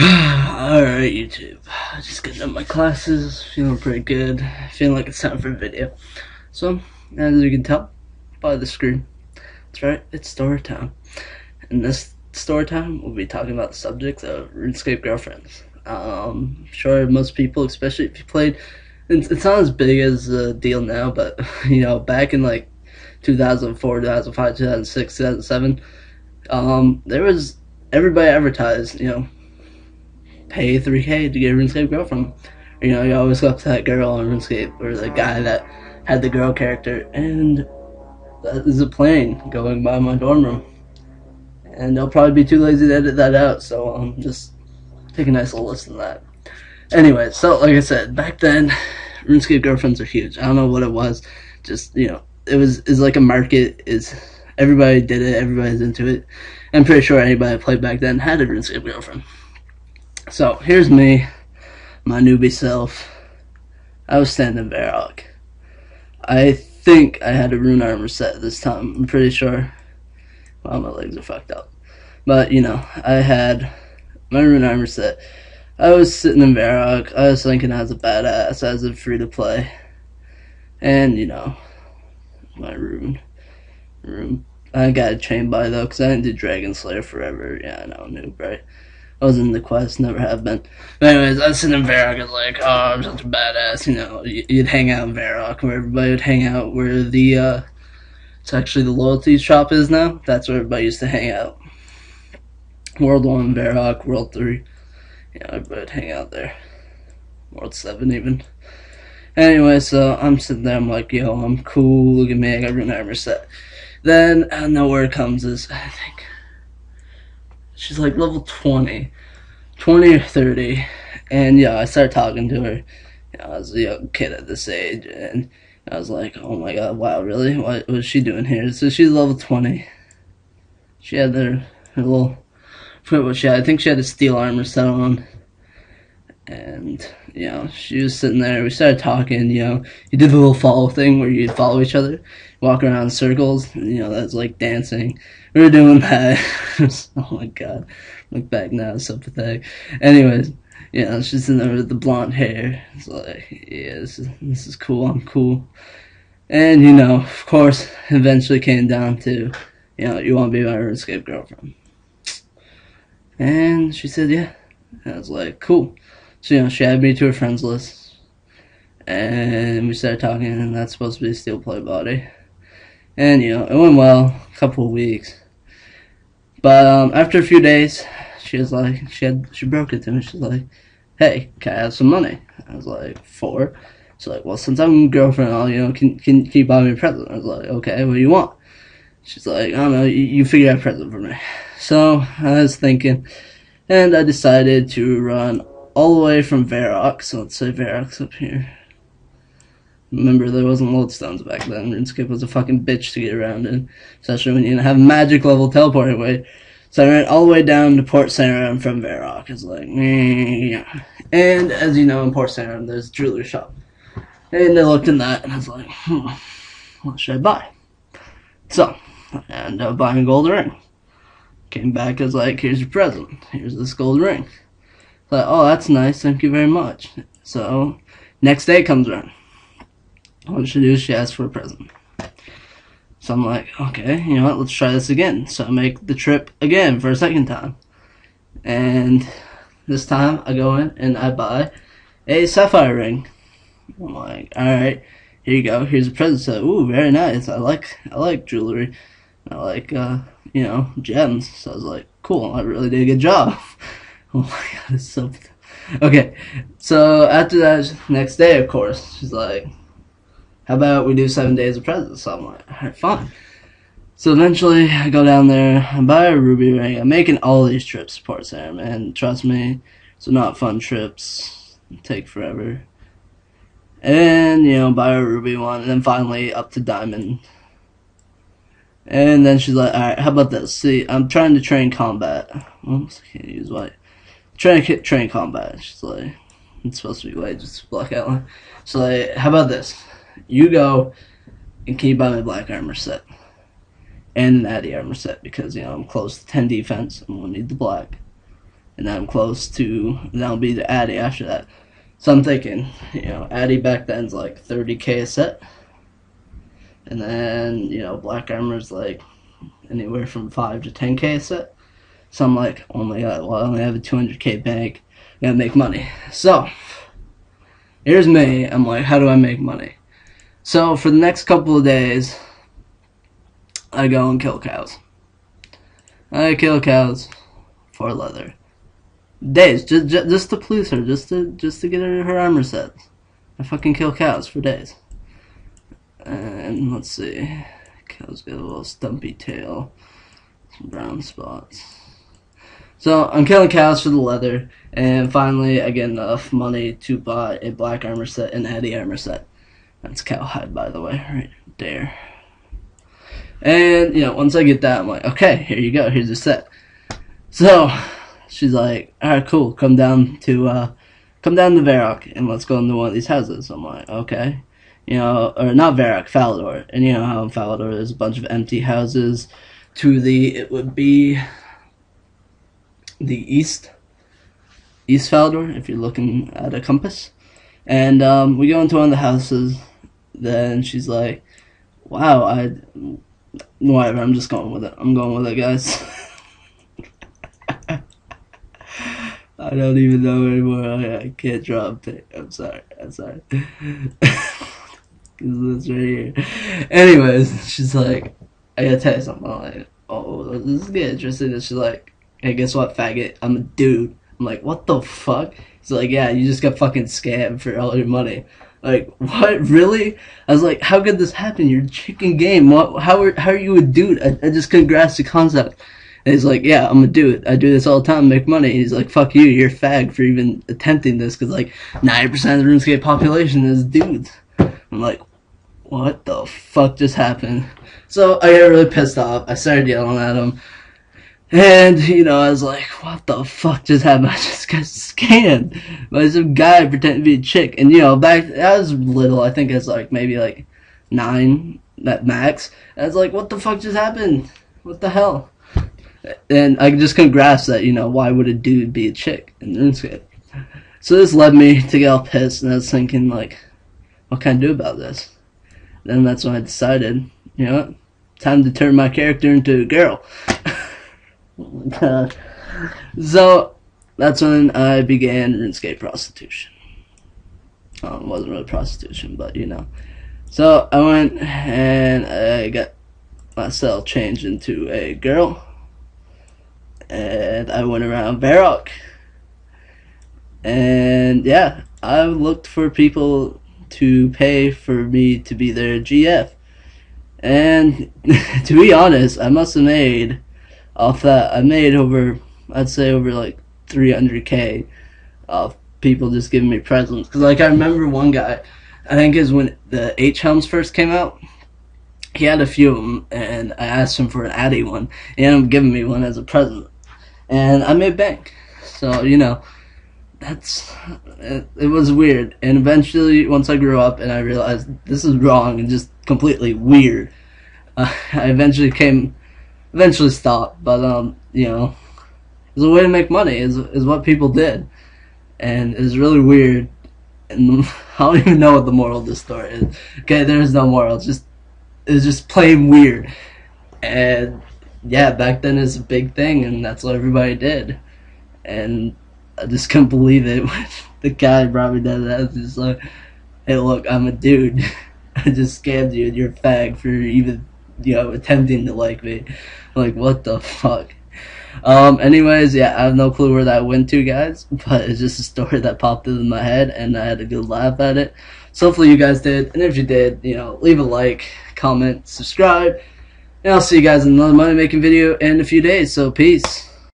Alright, YouTube. Just getting up my classes, feeling pretty good, feeling like it's time for a video. So, as you can tell by the screen, that's right, it's story time. In this story time, we'll be talking about the subject of RuneScape girlfriends. Sure, most people, especially if you played, it's not as big as a deal now, but, you know, back in like 2004, 2005, 2006, 2007, there was, everybody advertised, pay 3K to get a RuneScape girlfriend. You know, you always go up to that girl on RuneScape, or the guy that had the girl character, and that is a plane going by my dorm room. And they'll probably be too lazy to edit that out, so just take a nice little listen to that. Anyway, so like I said, back then, RuneScape girlfriends are huge. I don't know what it was, just, it was like a market, everybody did it, everybody's into it. I'm pretty sure anybody that played back then had a RuneScape girlfriend. So, here's me, my newbie self. I was standing in Varrock. I think I had a rune armor set this time. I'm pretty sure. Well, my legs are fucked up. But, I had my rune armor set. I was sitting in Varrock. I was thinking I was a badass. I was a free-to-play. And, my rune. I got a chain by, though, because I didn't do Dragon Slayer forever. Yeah, I know, noob, right? I was in the quest, never have been. But anyways, I was sitting in Varrock, I was like, oh, I'm such a badass, you'd hang out in Varrock, where everybody would hang out, where the, it's actually the loyalty shop is now. That's where everybody used to hang out. World 1, Varrock, World 3, everybody would hang out there. World 7 even. Anyway, so I'm sitting there, I'm like, yo, I'm cool, look at me, I got rune armor set. Then, out of nowhere comes this, I think, she's like level 20 or 30, and I started talking to her. I was a young kid at this age, and I was like, oh my god, wow, really? What is she doing here? So she's level 20. She had her little, I forget what she had. I think she had a steel armor set on, and she was sitting there. We started talking. You did the little follow thing where you'd follow each other, walk around in circles. That's like dancing. We were doing that. Oh my god, look back now, it's so pathetic. Anyways, she's sitting there with the blonde hair. It's like, yeah, this is cool. I'm cool. And of course, eventually came down to, you want to be my RuneScape girlfriend? And she said, yeah. And I was like, cool. So she added me to her friends list, and we started talking, and that's supposed to be a steel play body. And it went well, a couple of weeks. But after a few days, she was like, she broke it to me. She's like, hey, can I have some money? I was like, for? She's like, well, since I'm a girlfriend and all, can you buy me a present? I was like, okay, what do you want? She's like, I don't know, you figure out a present for me. So I was thinking, and I decided to run all the way from Varrock. So let's say Varrock's up here. Remember, there wasn't lodestones back then. RuneScape was a fucking bitch to get around in, especially when you didn't have magic level teleporting way. So I ran all the way down to Port Saint from Varrock. It's like, yeah. And as you know, in Port Saint there's a jewelry shop. And I looked in that, and I was like, what should I buy? So I ended up buying a gold ring. Came back, I was like, here's your present. Here's this gold ring. Like, oh, that's nice, thank you very much. So next day comes around. What she do is she asks for a present. So I'm like, okay, you know what, let's try this again. So I make the trip again for a second time. And this time I go in and I buy a sapphire ring. I'm like, alright, here you go, here's a present set. Ooh, very nice. I like jewelry. I like gems. So I was like, cool, I really did a good job. Oh my god, it's so okay. So after that, next day, of course, she's like, how about we do 7 days of presents? So I'm like, alright, fine. So eventually, I go down there, I buy a ruby ring. I'm making all these trips to Port Saint, man. Trust me, so not fun trips. Take forever. And, buy a ruby one, and then finally up to diamond. And then she's like, alright, how about this? See, I'm trying to train combat. Oops, I can't use white. Trying to train combat. She's like, it's supposed to be white, just black outline. So like, how about this? You go and can you buy my black armor set and an Addy armor set, because I'm close to 10 defense. I'm gonna need the black. and then I'm close to, that'll be the Addy after that. So I'm thinking, you know, Addy back then's like 30k a set, and then, you know, Black Armor's like anywhere from 5 to 10k a set. So I'm like, I only have a 200k bank, gotta make money. So here's me. I'm like, how do I make money? So for the next couple of days, I go and kill cows. I kill cows for leather. Days, just to please her, just to get her armor sets. I fucking kill cows for days. And let's see, cows got a little stumpy tail, some brown spots. So I'm killing cows for the leather, and finally I get enough money to buy a black armor set and Addy armor set. That's cowhide, by the way, right there. And you know, once I get that, I'm like, okay, here you go, here's the set. So she's like, alright, cool, come down to Varrock and let's go into one of these houses. I'm like, okay. You know, or not Varrock, Falador. And you know how in Falador there's a bunch of empty houses to it would be the East Falador, if you're looking at a compass. And we go into one of the houses, then she's like, wow, whatever, I'm just going with it. I'm going with it, guys. I don't even know anymore. I can't draw a pic. I'm sorry. This right here. Anyways, she's like, I gotta tell you something. I'm like, oh, this is get interesting. And she's like, hey, guess what, faggot? I'm a dude. I'm like, what the fuck? She's like, yeah, you just got fucking scammed for all your money. Like, what? Really? I was like, how could this happen? You're chicken game. What? How are you a dude? I just couldn't grasp the concept. And he's like, yeah, I'm a dude. I do this all the time, make money. He's like, fuck you, you're a fag for even attempting this, because like 90% of the RuneScape population is dudes. I'm like, what the fuck just happened? So I got really pissed off. I started yelling at him. And, you know, I was like, what the fuck just happened? I just got scammed by some guy pretending to be a chick. And, you know, back, I was little. I think I was like, maybe like 9 at max. And I was like, what the fuck just happened? What the hell? And I just couldn't grasp that, you know, why would a dude be a chick in RuneScape? So this led me to get all pissed, and I was thinking, like, what can I do about this? Then that's when I decided, you know what, time to turn my character into a girl. So that's when I began RuneScape prostitution. It wasn't really prostitution, but you know. So I went and I got myself changed into a girl. And I went around Varrock, and yeah, I looked for people to pay for me to be their GF. And to be honest, I must have made off that. I made over, I'd say over like 300k off people just giving me presents. Because like I remember one guy, I think it was when the H helms first came out. He had a few of them, and I asked him for an Addy one. He ended up giving me one as a present. And I made bank. So, you know, it was weird. And eventually, once I grew up and I realized this is wrong and just completely weird, I eventually stopped. But, you know, it was a way to make money, is what people did. And it was really weird. And I don't even know what the moral of this story is. Okay, there's no moral. It's just plain weird. And yeah, back then it's a big thing, and that's what everybody did. And I just couldn't believe it when the guy brought me down. I was just like, hey, look, I'm a dude. I just scammed you, and you're a fag for even, you know, attempting to like me. Like, what the fuck? Anyways, yeah, I have no clue where that went to, guys, but it's just a story that popped into my head, and I had a good laugh at it. So hopefully you guys did, and if you did, you know, leave a like, comment, subscribe, and I'll see you guys in another money making video in a few days. So peace.